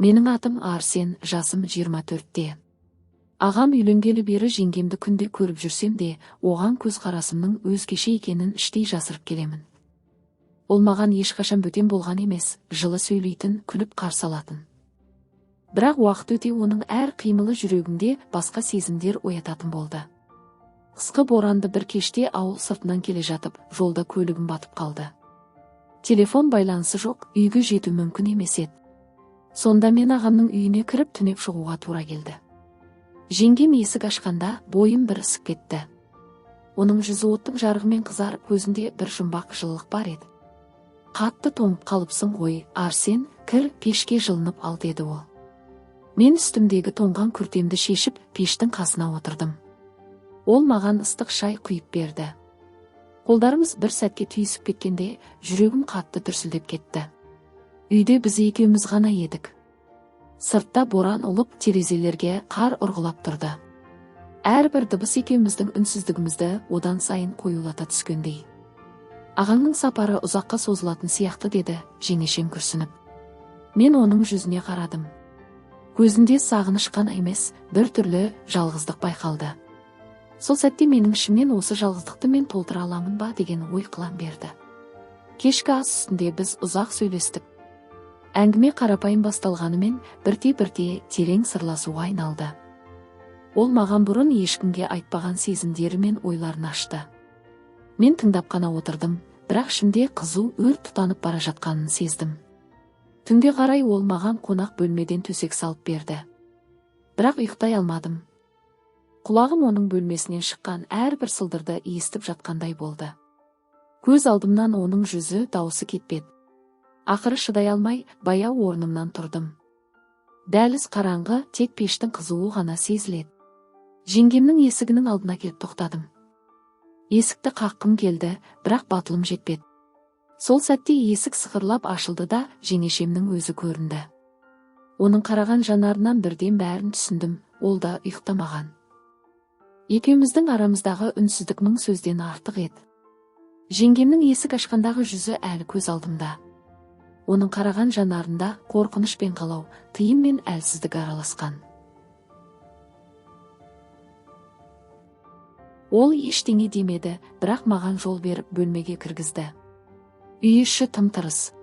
Менің атым Арсен, жасым 24-те. Ағам үйленгелі бері жеңгемді күнде көріп жүрсем де, оған көз қарасымның өзгеше екенін іштей жасырып келемін. Ол маған ешқашан бөтен болған емес, жылы сөйлейтін, күліп қарсы алатын. Бірақ уақыт өте оның әр қимылы жүрегімде басқа сезімдер оятатын болды. Қысқы боранды бір кеште ауыл сыртынан келе жатып, жолда көлігім батып қалды. Телефон байланысы жоқ, үйге жету мүмкін емес еді. Сонда мен ағамның үйіне кіріп түнеп шығуға тура келді. Жеңгем есік ашқанда бойым бір ысып кетті. Оның жүзі оттың жарығымен қызарып, көзінде бір жұмбақ жылылық бар еді. Қатты тоңып қалыпсың ғой, Арсен, кір, пешке жылынып ал, деді ол. Мен үстімдегі тоңған күртемді шешіп, пештің қасына отырдым. Ол маған ыстық шай құйып берді. Қолдарымыз бір сәтке түйісіп кеткенде, жүрегім қатты дүрсілдеп кетті. Үйде біз екеуміз ғана едік. Сыртта боран ұлып, терезелерге қар ұрғылап тұрды. Әрбір дыбыс екеуміздің үнсіздігімізді одан сайын қоюлата түскендей. Ағаңның сапары ұзаққа созылатын сияқты, деді жеңешем күрсініп. Мен оның жүзіне қарадым. Көзінде сағыныш қана емес, бір түрлі жалғыздық байқалды. Сол сәтте менің ішімнен осы жалғыздықты мен толтыра аламын ба деген ой қылаң берді. Кешкі ас үстінде біз ұзақ сөйлестік. Әңгіме қарапайым басталғанымен бірте-бірте терең сырласуға айналды. Ол маған бұрын ешкімге айтпаған сезімдері мен ойларын ашты. Мен тыңдап қана отырдым, бірақ ішімде қызу өрт тұтанып бара жатқанын сездім. Түнге қарай ол маған қонақ бөлмеден төсек салып берді. Бірақ ұйықтай алмадым. Құлағым оның бөлмесінен шыққан әрбір сылдырды естіп жатқандай болды. Көз алдымнан оның жүзі, дауысы кетпеді. Ақыры шыдай алмай, баяу орнымнан тұрдым. Дәліз қараңғы, тек пештің қызуы ғана сезіледі. Жеңгемнің есігінің алдына келіп тоқтадым. Есікті қаққым келді, бірақ батылым жетпеді. Сол сәтте есік сықырлап ашылды да жеңешемнің өзі көрінді. Оның қараған жанарынан бірден бәрін түсіндім, ол да ұйықтамаған. Екеуміздің арамыздағы үнсіздік мың сөзден артық еді. Жеңгемнің есік ашқандағы жүзі әлі көз алдымда. Оның қараған жанарында қорқыныш пен қалау, тыйым мен әлсіздік араласқан. Ол ештеңе демеді, бірақ маған жол беріп бөлмеге кіргізді. Үй іші тым-тырыс.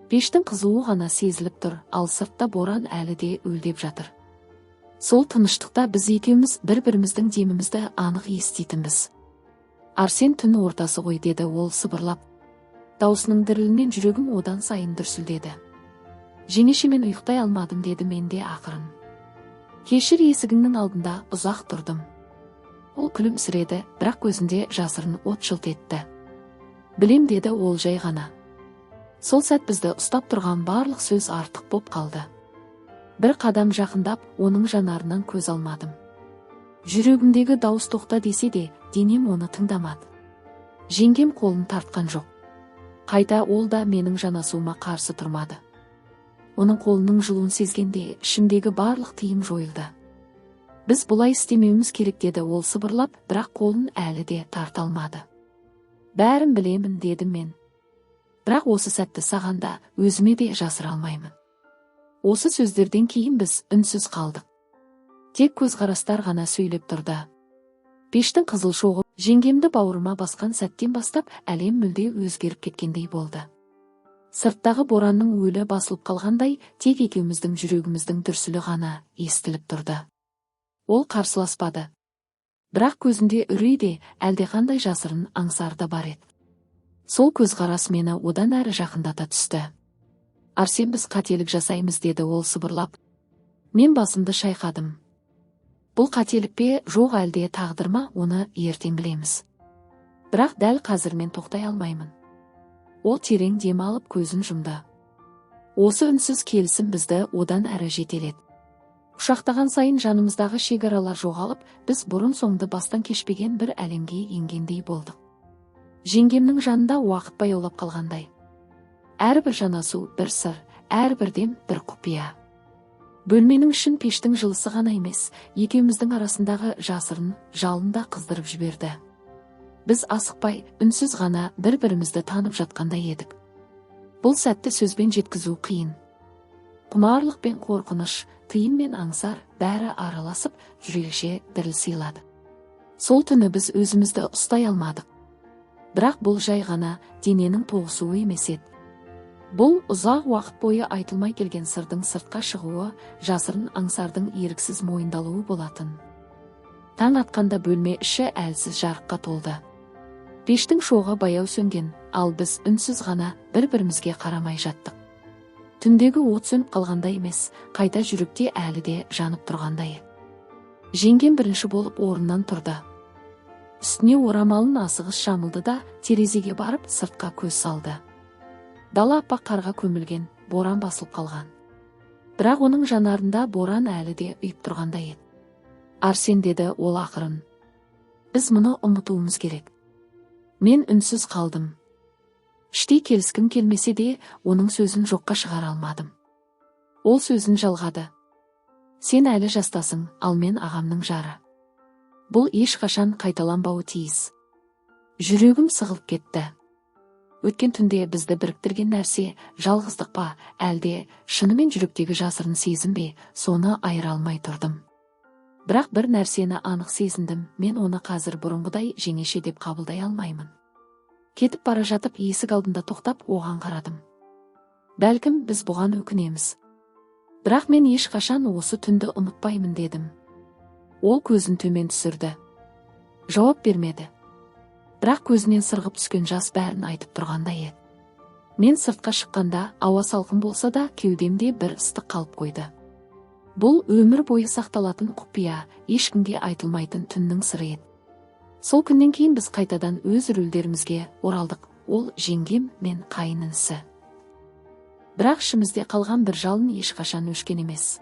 Пештің қызуы ғана сезіліп тұр, ал сыртта боран әлі де үлдеп жатыр. Сол тыныштықта біз екеуміз бір-біріміздің демімізді анық еститінбіз. Арсен, түн ортасы ғой, деді ол сыбырлап. Даусының дірілінен жүрегім одан сайын дүрсілдеді. Жеңешемен ұйықтай алмадым, деді мен де ақырын. Кешір, есігіңнің алдында ұзақ тұрдым. Ол күлімсіреді, бірақ көзінде жасырын от жылт етті. Білем, деді ол жай ғана. Сол сәт бізді ұстап тұрған барлық сөз артық боп қалды. Бір қадам жақындап, оның жанарынан көз алмадым. Жүрегімдегі дауыс тоқта десе де, денем оны тыңдамады. Жеңгем қолын тартқан жоқ. Қайта ол да менің жанасуыма қарсы тұрмады. Оның қолының жылуын сезгенде ішімдегі барлық тыйым жойылды. Біз бұлай істемеуіміз керек, деді ол сыбырлап, бірақ қолын әлі де тарта алмады. Бәрін білемін, дедім мен. Бірақ осы сәтті саған да, өзіме де жасыра алмаймын. Осы сөздерден кейін біз үнсіз қалдық. Тек көзқарастар ғана сөйлеп тұрды. Пештің қызыл шоғы жеңгемді бауырыма басқан сәттен бастап әлем мүлде өзгеріп кеткендей болды. Сырттағы боранның өлі басылып қалғандай, тек екеуміздің жүрегіміздің дүрсілі ғана естіліп тұрды. Ол қарсыласпады. Бірақ көзінде үрей де, әлдеқандай жасырын аңсар да бар еді. Сол көзқарас мені одан әрі жақындата түсті. Арсен, біз қателік жасаймыз, деді ол сыбырлап. Мен басымды шайқадым. Бұл қателік пе, жоқ әлде тағдыр ма, оны ертең білеміз. Бірақ дәл қазір мен тоқтай алмаймын. Ол терең дем алып көзін жұмды. Осы үнсіз келісім бізді одан әрі жетеледі. Құшақтаған сайын жанымыздағы шекаралар жоғалып, біз бұрын-соңды бастан кешпеген бір әлемге енгендей болдық. Жеңгемнің жанында уақыт баяулап қалғандай. Әрбір жанасу бір сыр, әрбір дем бір құпия. Бөлменің ішін пештің жылысы ғана емес, екеуміздің арасындағы жасырын жалын да қыздырып жіберді. Біз асықпай, үнсіз ғана бір-бірімізді танып жатқандай едік. Бұл сәтті сөзбен жеткізу қиын. Құмарлық пен қорқыныш, тыйым мен аңсар бәрі араласып жүрекше діріл сыйлады. Сол түні біз өзімізді ұстай алмадық. Бірақ бұл жай ғана дененің тоғысуы емес еді. Бұл ұзақ уақыт бойы айтылмай келген сырдың сыртқа шығуы, жасырын аңсардың еріксіз мойындалуы болатын. Таң атқанда бөлме іші әлсіз жарыққа толды. Пештің шоғы баяу сөнген, ал біз үнсіз ғана бір-бірімізге қарамай жаттық. Түндегі от сөніп қалғандай емес, қайта жүректе әлі де жанып тұрғандай. Жеңгем бірінші болып орнынан тұрды. Үстіне орамалын асығыс жамылды да терезеге барып сыртқа көз салды. Дала аппақ қарға көмілген, боран басылып қалған. Бірақ оның жанарында боран әлі де ұйып тұрғандай еді. Арсен, деді ол ақырын. Біз мұны ұмытуымыз керек. Мен үнсіз қалдым. Іштей келіскім келмесе де, оның сөзін жоққа шығара алмадым. Ол сөзін жалғады. Сен әлі жастасың, ал мен ағамның жары. Бұл ешқашан қайталанбауы тиіс. Жүрегім сығылып кетті. Өткен түнде бізді біріктірген нәрсе жалғыздық па, әлде шынымен жүректегі жасырын сезім бе, соны айыра алмай тұрдым. Бірақ бір нәрсені анық сезіндім, мен оны қазір бұрынғыдай жеңеше деп қабылдай алмаймын. Кетіп бара жатып есік алдында тоқтап оған қарадым. Бәлкім біз бұған өкінеміз. Бірақ мен ешқашан осы түнді ұмытпаймын, дедім. Ол көзін төмен түсірді. Жауап бермеді. Бірақ көзінен сырғып түскен жас бәрін айтып тұрғандай еді. Мен сыртқа шыққанда ауа салқын болса да кеудемде бір ыстық қалып қойды. Бұл өмір бойы сақталатын құпия, ешкімге айтылмайтын түннің сыры еді. Сол күннен кейін біз қайтадан өз рөлдерімізге оралдық. Ол жеңгем, мен қайын інісі. Бірақ ішімізде қалған бір жалын ешқашан өшкен емес.